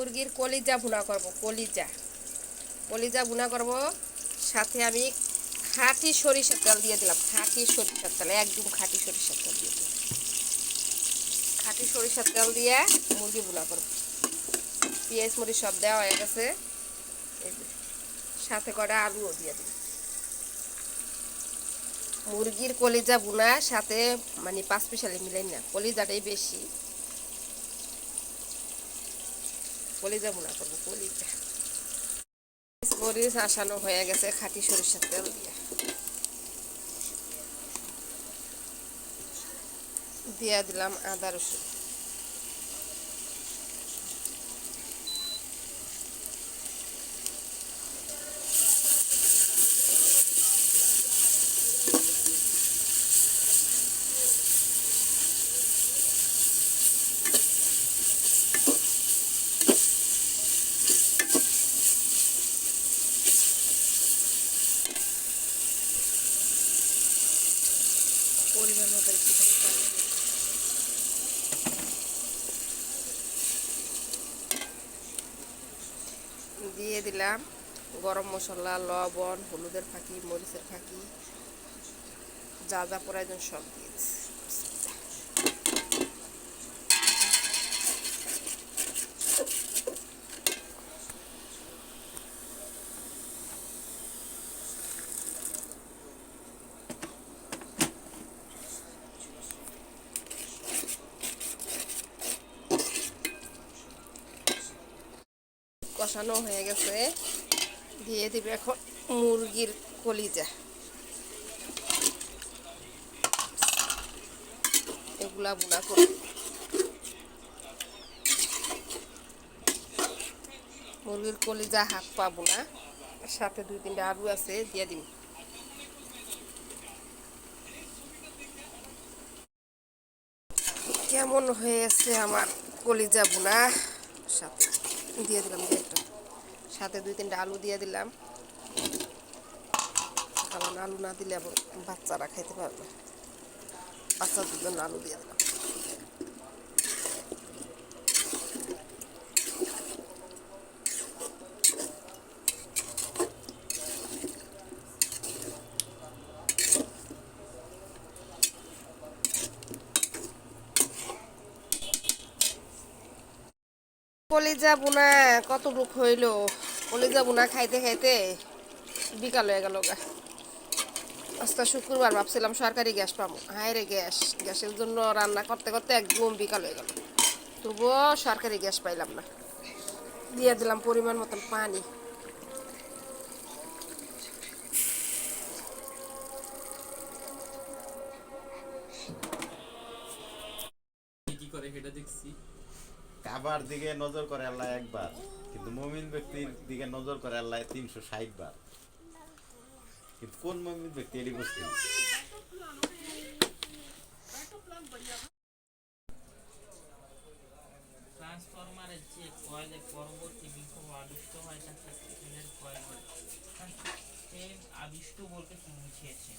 মুরগির কলিজা ভুনা করব। কলিজা কলিজা ভুনা করব। সাথে আমি খাঁটি সরিষার তেল দিয়ে দিলাম। খাঁটি সরিষার তেল, একদম খাঁটি সরিষার তেল দিয়ে দিলাম। খাঁটি সরিষার তেল দিয়ে মুরগি ভুনা করব। পেঁয়াজ মরিচ সব দেওয়া হয়ে গেছে। সাথে কটা আলুও দিয়ে দিই। মুরগির কলিজা ভুনা সাথে মানে 5 পিসালি মিলাই না, কলিজাটাই বেশি। কলিজা ভুনা করবো। কলিজা মরিচ আসানো হয়ে গেছে খাঁটি সরিষার তেল দিয়ে। দিয়ে দিলাম আদা রসুন। পরিমাণ মতো একটুখানি পানি দিয়ে দিলাম। গরম মশলা, লবণ, হলুদের ফাঁকি, মরিচের ফাঁকি, যা যা প্রয়োজন সব দিয়েছি। কষানো হয়ে গেছে। দিয়ে দিবে এখন মুরগির কলিজা। এগুলা বুনা করব। মুরগির কলিজা হাত পা বুনা, সাথে 2-3টা আলু আছে, দিয়ে দিন। কেমন হয়েছে আমার কলিজা বুনা? সাথে দিয়ে দিলাম একটা, সাথে 2-3টা আলু দিয়ে দিলাম। কারণ আলু না দিলে আবার বাচ্চারা খাইতে পারবে। বাচ্চাদের জন্য আলু দিয়ে দিলাম। কলিজা বুনা কত রূপ হইল। কলিজা বুনা খাইতে খাইতে বিকাল হয়ে গেল গা। আজকে শুক্রবার, ভাবছিলাম সরকারি গ্যাস পাবো। হায় রে, গ্যাসের জন্য রান্না করতে করতে একদম বিকাল হয়ে গেল। তবুও সরকারি গ্যাস পাইলাম না। দিয়ে দিলাম পরিমাণ মতন পানি। কাবার দিকে নজর করে আল্লাহ একবার, কিন্তু মুমিন ব্যক্তির দিকে নজর করে আল্লাহ 360 বার। কিন্তু কোন মুমিন ব্যক্তি এটি বুঝতে? ট্রান্সফরমারের যে কয়েলের পরবর্তী বিভব আবিষ্ট হয় তাকে সেকেন্ডের কয়েল বলে। আবিষ্ট বলতে কি বুঝিয়েছে?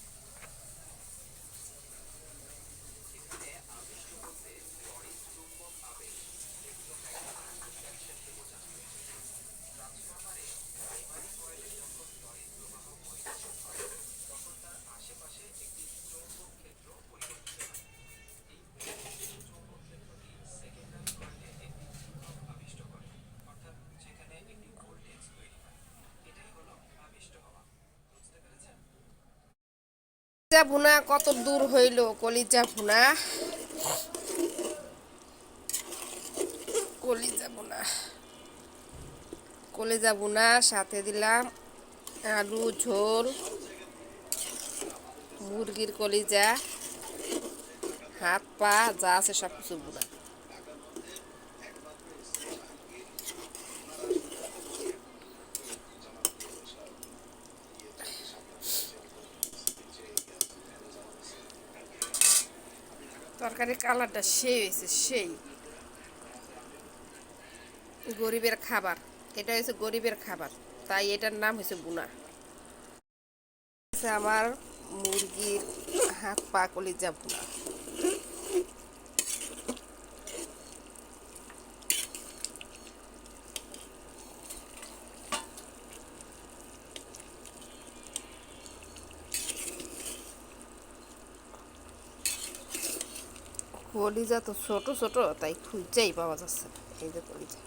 কলিজা ভুনা কত দূর হইল। কলিজা ভুনা, কলিজা ভুনা, কলিজা ভুনা সাথে দিলাম আলু ঝোল, মুরগির কলিজা, হাত পা যা আছে সব কিছু ভুনা। তরকারির কালারটা সেই হয়েছে, সেই। গরিবের খাবার, এটা হচ্ছে গরিবের খাবার, তাই এটার নাম হয়েছে বুনা। আমার মুরগির হাত পা কলিজা ভুনা। কলিজা তো ছোট ছোট, তাই খুঁজেই পাওয়া যাচ্ছে না। এই যে কলিজা,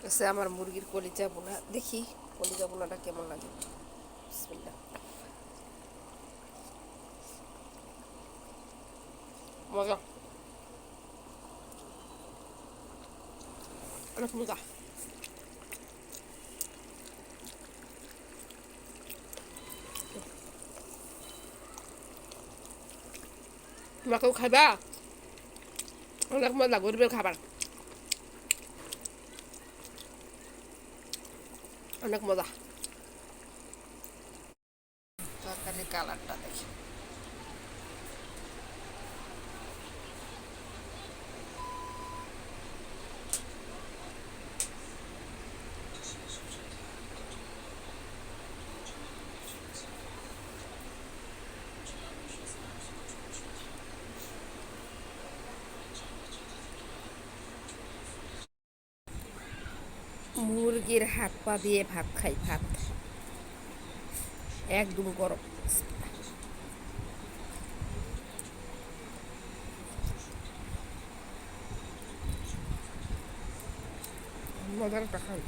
এসে আমার মুরগির কলিজা বোনা। দেখি কলিজা বোনাটা কেমন লাগে। বিসমিল্লাহ। মজা, অনেক মজা। তোমাকেও খাইবা? অনেক মজা, গরিবের খাবার, অনেক মজা। তরকারির কালারটা দেখি। মুরগির হাত পা দিয়ে ভাত খাই, ভাত একদম গরম। মজার একটা খান।